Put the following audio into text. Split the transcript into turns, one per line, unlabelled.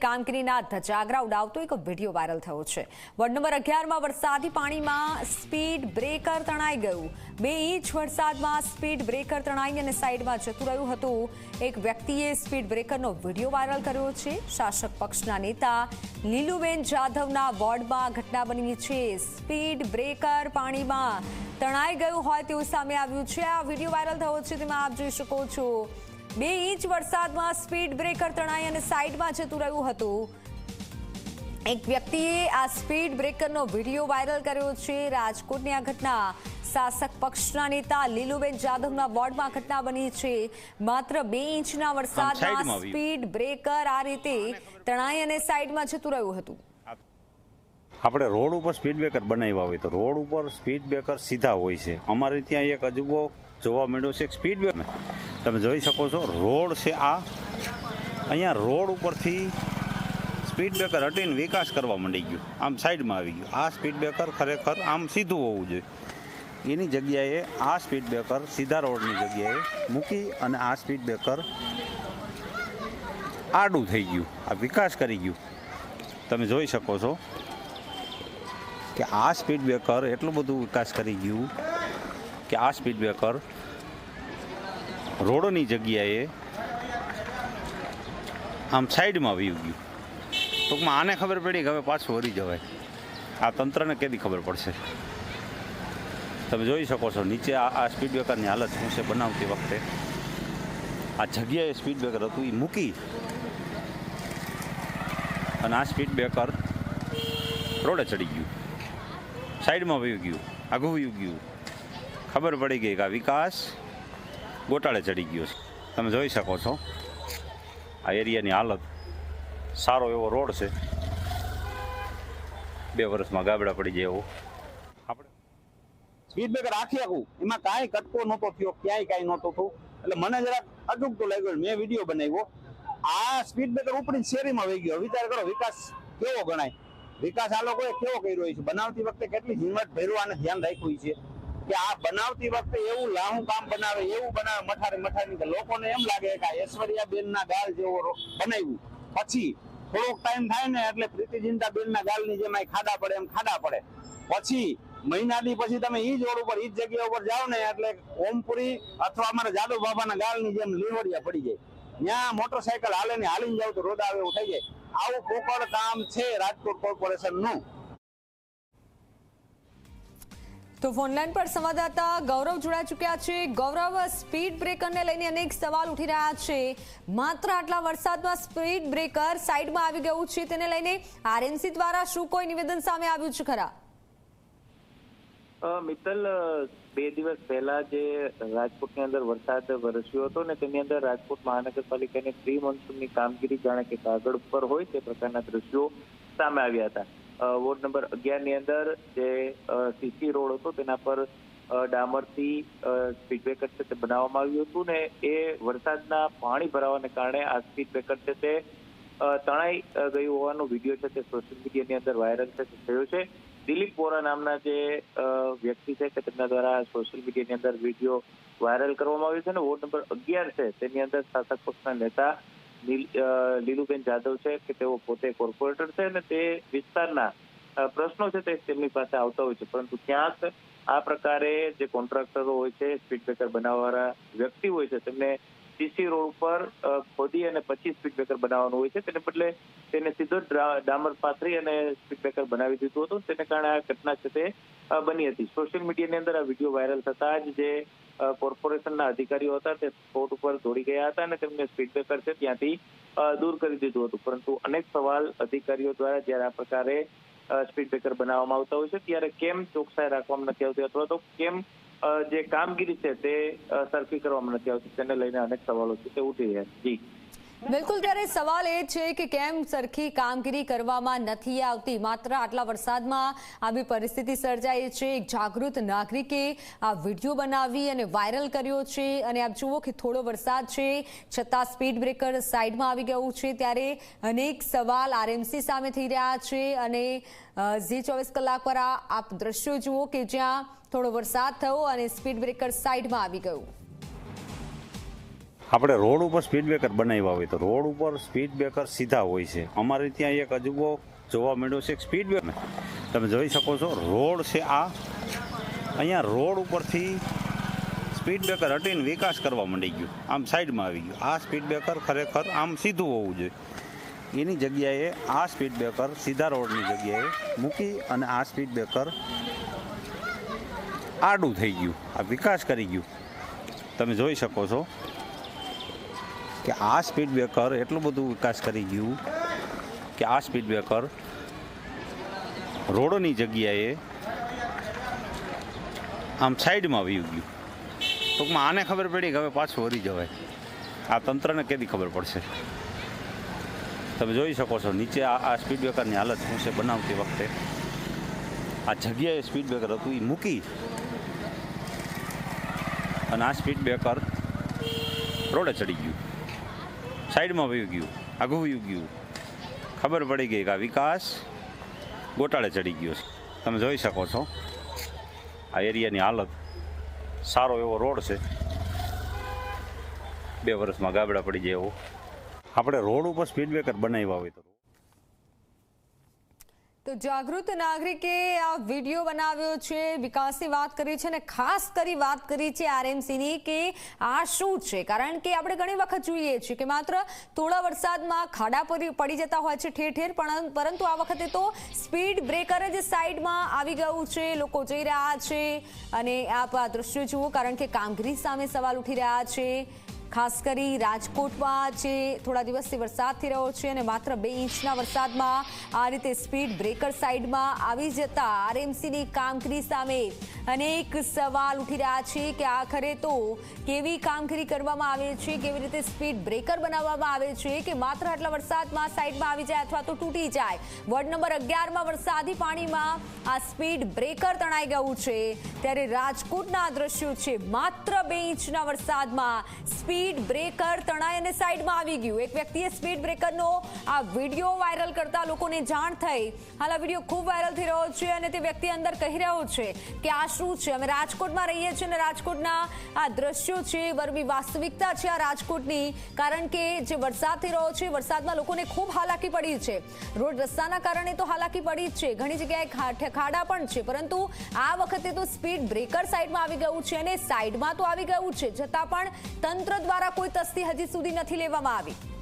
કામગીરીના ધજાગરા ઉડાવતો એક video viral થયો છે। વોર્ડ નંબર 11માં વરસાદી પાણીમાં સ્પીડ બ્રેકર તણાઈ ગયું। 2 ઇંચ વરસાદમાં સ્પીડ બ્રેકર તણાઈ અને સાઈડમાં જતું રહ્યું હતું। એક વ્યક્તિએ સ્પીડ બ્રેકરનો વિડીયો વાયરલ કર્યો છે। શાસક પક્ષના નેતા લીલુબેન જાધવના વોર્ડમાં ઘટના બની છે। સ્પીડ બ્રેકર પાણીમાં તણાઈ ગયું હોય તેવું સામે આવ્યું છે। આ વિડીયો વાયરલ થયો છે તેમાં આપ જોઈ શકો છો 2 ઇંચ વરસાદમાં સ્પીડ બ્રેકર તણાઈ અને સાઈડમાં જતું રહ્યું હતું। એક વ્યક્તિએ આ સ્પીડ બ્રેકરનો વિડીયો વાયરલ કર્યો છે। રાજકોટની આ ઘટના શાસક પક્ષના નેતા લીલુબેન જાધવના વોર્ડમાં ઘટના બની છે। માત્ર 2 ઇંચના વરસાદમાં સ્પીડ બ્રેકર આ રીતે તણાઈ અને સાઈડમાં જતું રહ્યું હતું।
આપણે રોડ ઉપર સ્પીડ બ્રેકર બનાવ્યા હોય તો રોડ ઉપર સ્પીડ બ્રેકર સીધા હોય છે। અમારે ત્યાં એક અજુબો જોવા મળ્યો છે। સ્પીડ બ્રેકર તમે જોઈ શકો છો રોડ છે આ અહીંયા રોડ ઉપરથી સ્પીડ બ્રેકર હટીને વિકાસ કરવા માંડી ગયું, આમ સાઈડમાં આવી ગયું। આ સ્પીડ બ્રેકર ખરેખર આમ સીધું હોવું જોઈએ। એની જગ્યાએ આ સ્પીડ બ્રેકર સીધા રોડની જગ્યાએ મૂકી અને આ સ્પીડ બ્રેકર આડું થઈ ગયું, આ વિકાસ કરી ગયું। તમે જોઈ શકો છો કે આ સ્પીડ બ્રેકર એટલું બધું વિકાસ કરી ગયું કે આ સ્પીડ બ્રેકર રોડની જગ્યાએ આમ સાઈડમાં વયું ગયું। ટૂંકમાં આને ખબર પડી કે હવે પાછું વળી જવાય। આ તંત્રને કેદી ખબર પડશે? તમે જોઈ શકો છો નીચે આ સ્પીડ બ્રેકરની હાલત શું છે। બનાવતી વખતે આ જગ્યાએ સ્પીડ બ્રેકર હતું એ મૂકી અને આ સ્પીડ બ્રેકર રોડે ચડી ગયું, સાઈડમાં વયું ગયું, આઘું વયું ગયું। ખબર પડી ગઈ કે આ વિકાસ ગોટાળે ચડી ગયો છે। તમે જોઈ શકો છો આ એરિયાની હાલત, સારો એવો રોડ છે, 2 વર્ષમાં ગાબડા પડી જાય એવો। આપણે
સ્પીડ બ્રેકર આખું એમાં કાંઈ કટકો નહોતો થયો, ક્યાંય કાંઈ નહોતું થયું, એટલે મને જરાક અટૂકતો લાગ્યો। મેં વિડીયો બનાવ્યો, આ સ્પીડ બ્રેકર ઉપડી શેરીમાં વહી ગયો। વિચાર કરો વિકાસ કેવો ગણાય, વિકાસ આ લોકોએ કેવો કર્યો છે। બનાવતી વખતે કેટલી ઝીણવટ ભર્યું આને ધ્યાન રાખ્યું છે કે આ બનાવતી વખતે એવું લાહું કામ બનાવે, એવું બનાવે મઠારી કે લોકોને એમ લાગે કે આ ઐશ્વર્યાબેનના ગાલ જેવો બનાવ્યું। પછી થોડોક ટાઈમ થાય ને એટલે પ્રીતિજિંતાબેનના ગાલની જેમ ખાડા પડે એમ ખાડા પડે। પછી મહિનાથી પછી તમે ઈ જ રોડ ઉપર ઈ જ જગ્યા ઉપર જાઓ ને એટલે ઓમપુરી અથવા અમારા જાદવ બાબાના ગાલની જેમ લીવડિયા પડી જાય। ત્યાં મોટરસાયકલ હાલે ને હાલીને જાવ તો રોડા આવે એવું થઈ જાય। આવું પોકળ કામ છે રાજકોટ કોર્પોરેશનનું।
તો ફોનલાઈન પર સંવાદદાતા ગૌરવ જોડાઈ ચૂક્યા છે। ગૌરવ, સ્પીડ બ્રેકરને લઈને અનેક સવાલ ઉઠી રહ્યા છે। માત્ર આટલા વરસાદમાં સ્પીડ બ્રેકર સાઈડમાં આવી ગયું છે, તેને લઈને આરએમસી દ્વારા શું કોઈ નિવેદન સામે આવ્યું છે ખરા?
મિત્તલ, 2 દિવસ પહેલા જે રાજકોટની અંદર વરસાદ વરસ્યો હતો ને તેની અંદર રાજકોટ મહાનગરપાલિકાની પ્રી મોન્સૂનની કામગીરી જાણે કે કાગળ ઉપર હોય તે પ્રકારના દ્રશ્યો સામે આવ્યા હતા। વોર્ડ નંબર 11ની અંદર જે સીસી રોડ હતો તેના પર ડામરથી સ્પીડ બ્રેકર છે તે બનાવવામાં આવ્યું હતું ને એ વરસાદના પાણી ભરાવાને કારણે આ સ્પીડ બ્રેકર છે તે તણાઈ ગયું હોવાનો વિડીયો છે તે સોશિયલ મીડિયાની અંદર વાયરલ થયો છે। દિલીપ વોરા નામના જે વ્યક્તિ છે કે તેમના દ્વારા સોશિયલ મીડિયાની અંદર વિડીયો વાયરલ કરવામાં આવ્યો છે અને વોર્ડ નંબર 11 છે તેની અંદર શાસક પક્ષના નેતા લીલુબેન જાધવ છે કે તેઓ પોતે કોર્પોરેટર છે અને તે વિસ્તારના પ્રશ્નો છે તે તેમની પાસે આવતા હોય છે, પરંતુ ક્યાંક આ પ્રકારે જે કોન્ટ્રાક્ટરો હોય છે, સ્પીડ બ્રેકર બનાવવાવાળા વ્યક્તિ હોય છે, તેમને સીસી રોડ ઉપર ખોદી અને પછી સ્પીડ બ્રેકર બનાવવાનું હોય છે, તેને બદલે તેને સીધો ડામર પાથરી અને સ્પીડ બ્રેકર બનાવી દીધું હતું। તેને કારણે આ ઘટના છે તે બની હતી। સોશિયલ મીડિયાની અંદર આ વિડીયો વાયરલ થતા જ જે કોર્પોરેશનના અધિકારીઓ હતા તે સ્પોટ ઉપર દોડી ગયા હતા અને તેમને સ્પીડ બ્રેકર છે ત્યાંથી દૂર કરી દીધું હતું, પરંતુ અનેક સવાલ અધિકારીઓ દ્વારા જ્યારે આ પ્રકારે સ્પીડ બ્રેકર બનાવવામાં આવતા હોય છે ત્યારે કેમ ચોકસાઈ રાખવામાં નથી આવતી અથવા તો કેમ જે કામગીરી છે તે સરખી કરવામાં નથી આવતી, તેને લઈને અનેક સવાલો છે તે ઉઠી રહ્યા છે। જી
બિલકુલ, ત્યારે સવાલ એ છે કે કેમ સરખી કામગીરી કરવામાં નથી આવતી? માત્ર આટલા વરસાદમાં આવી પરિસ્થિતિ સર્જાઈ છે। એક જાગૃત નાગરિકે આ વિડીયો બનાવી અને વાયરલ કર્યો છે અને આપ જુઓ કે થોડો વરસાદ છે છતાં સ્પીડ બ્રેકર સાઈડમાં આવી ગયું છે, ત્યારે અનેક સવાલ આરએમસી સામે થઈ રહ્યા છે અને Zee24 કલાક પર આપ દ્રશ્યો જુઓ કે જ્યાં થોડો વરસાદ થયો અને સ્પીડ બ્રેકર સાઈડમાં આવી ગયું।
આપણે રોડ ઉપર સ્પીડ બ્રેકર બનાવ્યા હોય તો રોડ ઉપર સ્પીડ બ્રેકર સીધા હોય છે. અમારે ત્યાં એક અજુબો જોવા મળ્યો છે. સ્પીડ બ્રેકર તમે જોઈ શકો છો, રોડ છે આ. અહીંયા રોડ ઉપરથી સ્પીડ બ્રેકર હટીને વિકાસ કરવા માંડી ગયું, આમ સાઈડમાં આવી ગયું. આ સ્પીડ બ્રેકર ખરેખર આમ સીધું હોવું જોઈએ. એની જગ્યાએ આ સ્પીડ બ્રેકર સીધા રોડની જગ્યાએ મૂકી અને આ સ્પીડ બ્રેકર આડું થઈ ગયું, આ વિકાસ કરી ગયું. તમે જોઈ શકો છો કે આ સ્પીડ બ્રેકર એટલું બધું વિકાસ કરી ગયું કે આ સ્પીડ બ્રેકર રોડની જગ્યાએ આમ સાઈડમાં વયું ગયું. ટૂંકમાં આને ખબર પડી કે હવે પાછું વળી જવાય. આ તંત્રને કેદી ખબર પડશે? તમે જોઈ શકો છો નીચે આ સ્પીડ બ્રેકરની હાલત શું છે. બનાવતી વખતે આ જગ્યાએ સ્પીડ બ્રેકર હતું એ મૂકી અને આ સ્પીડ બ્રેકર રોડે ચડી ગયું, સાઈડમાં વયું ગયું, આઘું વયું ગયું. ખબર પડી ગઈ કે આ વિકાસ ગોટાળે ચડી ગયો છે. તમે જોઈ શકો છો આ એરિયાની હાલત. સારો એવો રોડ છે, 2 વર્ષમાં ગાબડા પડી જાય એવો. આપણે રોડ ઉપર સ્પીડ બ્રેકર બનાવ્યા હોય
તો જાગૃત નાગરિકે આ વિડીયો બનાવ્યો છે, વિકાસની વાત કરી છે અને ખાસ કરી વાત કરી છે આરએમસીની કે આ શું છે. કારણ કે આપણે ઘણી વખત જોઈએ છીએ કે માત્ર થોડા વરસાદમાં ખાડા પડી જતા હોય છે ઠેર ઠેર, પરંતુ આ વખતે તો સ્પીડ બ્રેકર જ સાઈડમાં આવી ગયું છે. લોકો જઈ રહ્યા છે અને આપ આ દ્રશ્યો જુઓ, કારણ કે કામગીરી સામે સવાલ ઉઠી રહ્યા છે. ખાસ કરી રાજકોટમાં જે થોડા દિવસથી વરસાદ થઈ રહ્યો છે અને માત્ર 2 ઇંચના વરસાદમાં આ રીતે સ્પીડ બ્રેકર સાઈડમાં આવી જતા આરએમસીની કામગીરી સામે અનેક સવાલ ઉઠી રહ્યા છે કે આખરે તો કેવી કામગીરી કરવામાં આવે છે, કેવી રીતે સ્પીડ બ્રેકર બનાવવામાં આવે છે કે માત્ર આટલા વરસાદમાં સાઈડમાં આવી જાય અથવા તો તૂટી જાય. વોર્ડ નંબર 11માં વરસાદી પાણીમાં આ સ્પીડ બ્રેકર તણાઈ ગયું છે, ત્યારે રાજકોટના દ્રશ્યો છે. માત્ર 2 ઇંચના વરસાદમાં સ્પીડ બ્રેકર તણાઈ અને સાઈડમાં આવી ગયું. એક વ્યક્તિએ સ્પીડ બ્રેકરનો આ વિડીયો વાયરલ કરતા લોકોને જાણ થઈ. હાલ આ વિડીયો ખૂબ વાયરલ થઈ રહ્યો છે અને તે વ્યક્તિ અંદર કહી રહ્યો છે કે આ શું છે. અમે રાજકોટમાં રહીએ છીએ અને રાજકોટના આ દ્રશ્યો છે, બરમી વાસ્તવિકતા છે આ રાજકોટની. કારણ કે જે વરસાદ થઈ રહ્યો છે, વરસાદમાં લોકોને ખૂબ હાલાકી પડી છે. રોડ રસ્તાના કારણે તો હાલાકી પડી જ છે, ઘણી જગ્યાએ ખાડા પણ છે, પરંતુ આ વખતે તો સ્પીડ બ્રેકર સાઈડમાં આવી ગયું છે અને સાઈડમાં તો આવી ગયું છે, છતાં પણ તંત્ર દ્વારા કોઈ તસ્દી હજી સુધી નથી લેવામાં આવી.